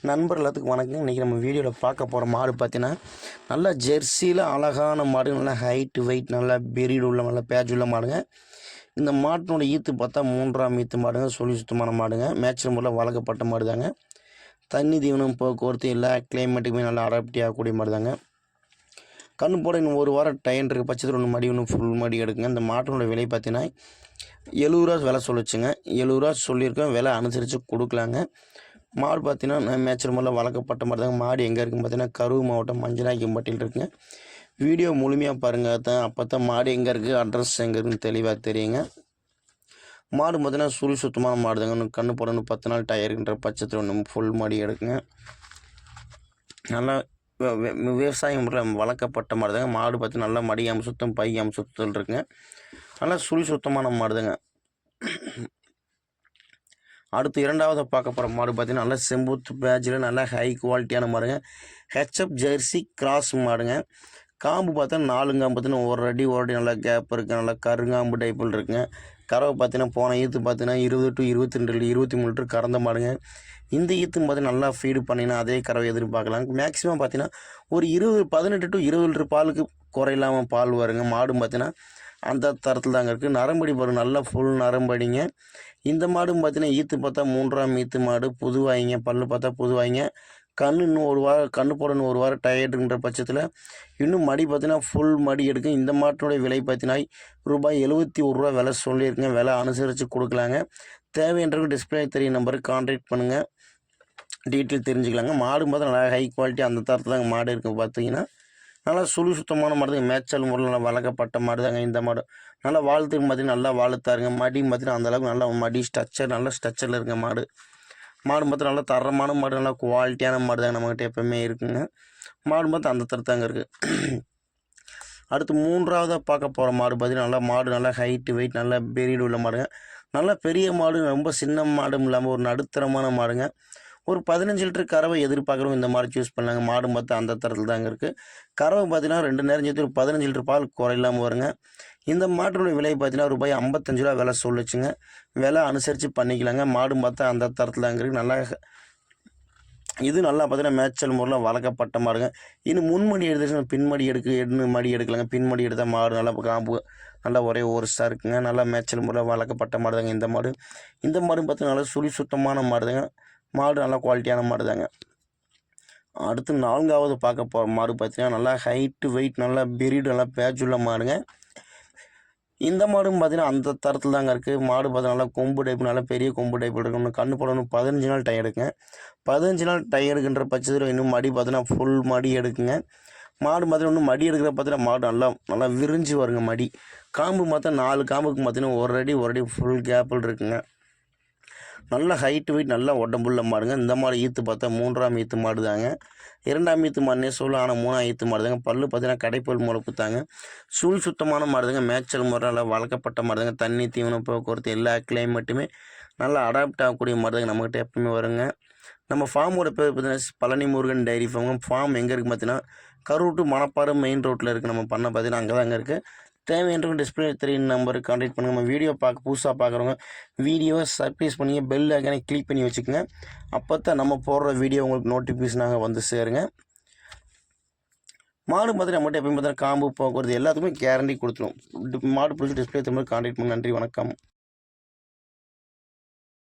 நண்பர் எல்லாத்துக்கும் வணக்கம். இன்றைக்கி நம்ம வீடியோவில் பார்க்க போகிற மாடு பார்த்தீங்கன்னா நல்லா ஜெர்சியில் அழகான மாடு, நல்லா ஹைட்டு வெயிட், நல்லா பெரியடு உள்ள, நல்லா பேட்ச் உள்ள மாடுங்க. இந்த மாட்டினோட ஈத்து பார்த்தா 3ஆம் ஈத்து மாடுங்க. சொல்லி சுத்தமான மாடுங்க. மேட்ச் முறையில் வளர்க்கப்பட்ட மாடு தாங்க. தண்ணி தீவனம் போக்குவரத்து எல்லா கிளைமேட்டுக்குமே நல்லா அடாப்டி ஆகக்கூடிய மாடு தாங்க. கண்ணு போட இன்னும் ஒரு வாரம் டைம் இருக்குது பட்சத்தில் ஒன்று மடி ஒன்று ஃபுல் மடி எடுக்குங்க. இந்த மாட்டினோட விலை பார்த்தீங்கன்னா 70 ரூபா விலை சொல்லிச்சுங்க. 70 ரூபா சொல்லியிருக்கோம். விலை அனுசரித்து கொடுக்கலாங்க. மாடு பார்த்தீங்கன்னா மேட்ச் முறையில் வளர்க்கப்பட்ட மாடு தாங்க. மாடு எங்கே இருக்குன்னு பார்த்தீங்கன்னா கரூர் மாவட்டம் மஞ்சனாக்கிம்பட்டியில் இருக்குங்க. வீடியோ முழுமையாக பாருங்கள். அப்போ தான் மாடு எங்கே இருக்குது, அட்ரஸ் எங்கே இருக்குன்னு தெளிவாக தெரியுங்க. மாடு பார்த்தீங்கன்னா சுழி சுத்தமான மாடு தாங்க. ஒன்று கண்ணு போட 10 நாள் டயருக்குன்ற பட்சத்தில் ஒன்று ஃபுல் மாடி எடுக்குங்க. நல்லா விவசாயம் முறையில் வளர்க்கப்பட்ட மாடு தாங்க. மாடு பார்த்து நல்லா மடி அம்சத்தும் பை அம்சத்தில் இருக்குங்க. நல்லா சுழி சுத்தமான மாடு தாங்க. அடுத்து இரண்டாவது பார்க்க போகிற மாடு பார்த்தீங்கன்னா நல்லா செம்பூத்து பேட்சில் நல்லா ஹை குவாலிட்டியான மாடுங்க. ஹெச்எப் ஜெர்சி கிராஸ் மாடுங்க. காம்பு பார்த்தா 4 காம்பு பார்த்தீங்கன்னா ஒரு அடி நல்லா கேப் இருக்குது. நல்லா கருங்காம்பு டைப்பில் இருக்குங்க. கறவை பார்த்தீங்கன்னா போன ஈத்து பார்த்தீங்கன்னா 20 to 22 23 லிட்டர் கறந்த மாடுங்க. இந்த ஈத்தும் பார்த்தீங்கன்னா நல்லா ஃபீடு பண்ணிங்கன்னா அதே கறவை எதிர்பார்க்கலாம். மேக்ஸிமம் பார்த்தீங்கன்னா ஒரு 18 to 20 லிட்டர் பாலுக்கு குறையில்லாமல் பால் வருங்க. மாடும் பார்த்தீங்கன்னா அந்த தரத்தில் தாங்க இருக்குது. நரம்படி பாருங்க, நல்லா ஃபுல் நரம்படிங்க. இந்த மாடும் பார்த்தீங்கன்னா ஈத்து பார்த்தா 3ஆம் ஈத்து மாடு. புதுவாயிங்க, பல்லு பார்த்தா புதுவாயிங்க. இன்னும் ஒரு வாரம் கண்ணு போட ஒரு வாரம் டயர்டுன்ற பட்சத்தில் இன்னும் மடி பார்த்தீங்கன்னா ஃபுல் மடி எடுக்கும். இந்த மாட்டினுடைய விலை பார்த்தீங்கன்னா ரூபாய் 71 ரூபா விலை சொல்லியிருக்குங்க. விலை அனுசரித்து கொடுக்கலாங்க. தேவைன்றவங்க டிஸ்பிளே தெரியும் நம்பருக்கு கான்டாக்ட் பண்ணுங்கள், டீட்டெயில் தெரிஞ்சுக்கலாங்க. மாடு பார்த்தா நல்லா ஹை குவாலிட்டி அந்த தரத்தில் தாங்க மாடு இருக்குது. பார்த்தீங்கன்னா நல்லா சுழி சுத்தமான மாடு தாங்க. மேய்ச்சல் முறையில் நல்லா வளர்க்கப்பட்ட மாடு தாங்க. இந்த மாடு நல்லா வாழ்த்துக்கு பார்த்தீங்கன்னா நல்லா வாழ்த்தாருங்க. மடியும் பார்த்தீங்கன்னா அந்தளவுக்கு நல்லா மடி ஸ்ட்ரக்சர் நல்ல ஸ்ட்ரக்சரில் இருக்க மாடு. மாடு பார்த்தா நல்லா தரமான மாடு, நல்லா குவாலிட்டியான மாடு தாங்க நம்மகிட்ட எப்போவுமே இருக்குங்க. மாடு பார்த்தா அந்த தரத்தாங்க இருக்குது. அடுத்து மூன்றாவதாக பார்க்க போகிற மாடு பார்த்தீங்கன்னா நல்லா ஹைட்டு வெயிட், நல்லா பெரியடு உள்ள மாடுங்க. நல்லா பெரிய மாடு, ரொம்ப சின்ன மாடும் இல்லாமல் ஒரு நடுத்தரமான மாடுங்க. ஒரு 15 லிட்டர் கறவை எதிர்பார்க்குறவங்க இந்த மாடு சூஸ் பண்ணலாங்க. மாடு பார்த்து அந்த தரத்தில் தாங்க இருக்குது. கறவை பார்த்தீங்கன்னா 2 நேரம் சேர்த்து ஒரு 15 லிட்டர் பால் குறையில்லாமல் வருங்க. இந்த மாட்டினுடைய விலை பார்த்தீங்கன்னா ரூபாய் 55 ரூபா விலை சொல்லிச்சுங்க. விலை அனுசரித்து பண்ணிக்கலாங்க. மாடு பார்த்தா அந்த தரத்தில் தாங்க இருக்குது. நல்லா இது நல்லா பார்த்தீங்கன்னா மேய்ச்சல் முறையில் வளர்க்கப்பட்ட மாடுங்க. இன்னும் முன்மடி எடுத்துச்சுன்னா பின்மடி மடி எடுக்கலாங்க. பின்மடி எடுத்தால் மாடு நல்லா காம்பு நல்லா ஒரே ஒருசாக இருக்குங்க. நல்லா மேய்ச்சல் முறையில் வளர்க்கப்பட்ட மாடு தாங்க இந்த மாடு. இந்த மாடு பார்த்தீங்கன்னா நல்லா சுழி சுத்தமான மாடு தாங்க. மாடு நல்லா குவாலிட்டியான மாடு தாங்க. அடுத்து 4ஆவது பார்க்க போகிற மாடு பார்த்தீங்கன்னா நல்லா ஹைட்டு வெயிட், நல்லா பெரியடு, நல்லா பேட்ச் உள்ள மாடுங்க. இந்த மாடும் பார்த்தீங்கன்னா அந்த தரத்தில் தாங்க இருக்குது. மாடு பார்த்தா நல்லா கொம்பு டைப், நல்லா பெரிய கொம்பு டைப் இருக்கணும். கண்ணு போடணும் 15 நாள் டை எடுக்குங்க. 15 நாள் டை எடுக்குன்ற பட்சத்தில் இன்னும் மடி பார்த்தீங்கன்னா ஃபுல் மடி எடுக்குங்க. மாடு பார்த்தீங்கன்னா இன்னும் மடி எடுக்கிற பார்த்தீங்கன்னா மாடு நல்லா விரிஞ்சு வருங்க. மடி காம்பு பார்த்தா 4 காம்புக்கு பார்த்தீங்கன்னா ஒரு அடி ஃபுல் கேப்பில் இருக்குங்க. நல்ல ஹைட்டு வெயிட், நல்லா உடம்புள்ள மாடுங்க. இந்த மாடு ஈத்து பார்த்தா 3ஆம் ஈத்து மாடு தாங்க. 2ஆம் ஈத்து மாடுனே சொல்ல, ஆனால் 3ஆம் ஈத்து மாடு தாங்க. பல்லு பார்த்தீங்கன்னா கடைப்பல் முளைப்பு தாங்க. சுழி சுத்தமான மாடு தாங்க. மேய்ச்சல் முறை நல்லா வளர்க்கப்பட்ட மாடு தாங்க. தண்ணி தீவனம் போக்குவரத்து எல்லா கிளைமேட்டுமே நல்லா அடாப்ட் ஆகக்கூடிய மாடு தாங்க நம்மகிட்ட எப்பவுமே வருங்க. நம்ம ஃபார்மோட பேர் பார்த்தீங்கன்னா பழனி முருகன் டைரி ஃபார்ம் எங்கே இருக்குது பார்த்தீங்கன்னா கரூர் டு மணப்பாறை மெயின் ரோட்டில் இருக்குது. நம்ம பண்ண பார்த்தீங்கன்னா அங்கே தாங்க இருக்குது. தேவைன்றவங்க டிஸ்பிளே தெரியும் நம்பருக்கு கான்டாக்ட் பண்ணுங்கள். நம்ம வீடியோ புதுசாக பார்க்குறவங்க வீடியோவை சப்ஸ்கிரைப் பண்ணி பெல் ஐக்கானை கிளிக் பண்ணி வச்சுக்கோங்க. அப்போ தான் நம்ம போடுற வீடியோ உங்களுக்கு நோட்டிஃபிகேஷனாக வந்து சேருங்க. மாடு பார்த்தீங்கன்னா நம்மகிட்ட எப்பயும் பார்த்தீங்கன்னா காம்பு போக்குவரத்து எல்லாத்துக்குமே கேரண்டி கொடுத்துரும். மாடு பிடிச்சி டிஸ்பிளே திரும்ப கான்டாக்ட் பண்ணுங்க. நன்றி, வணக்கம்.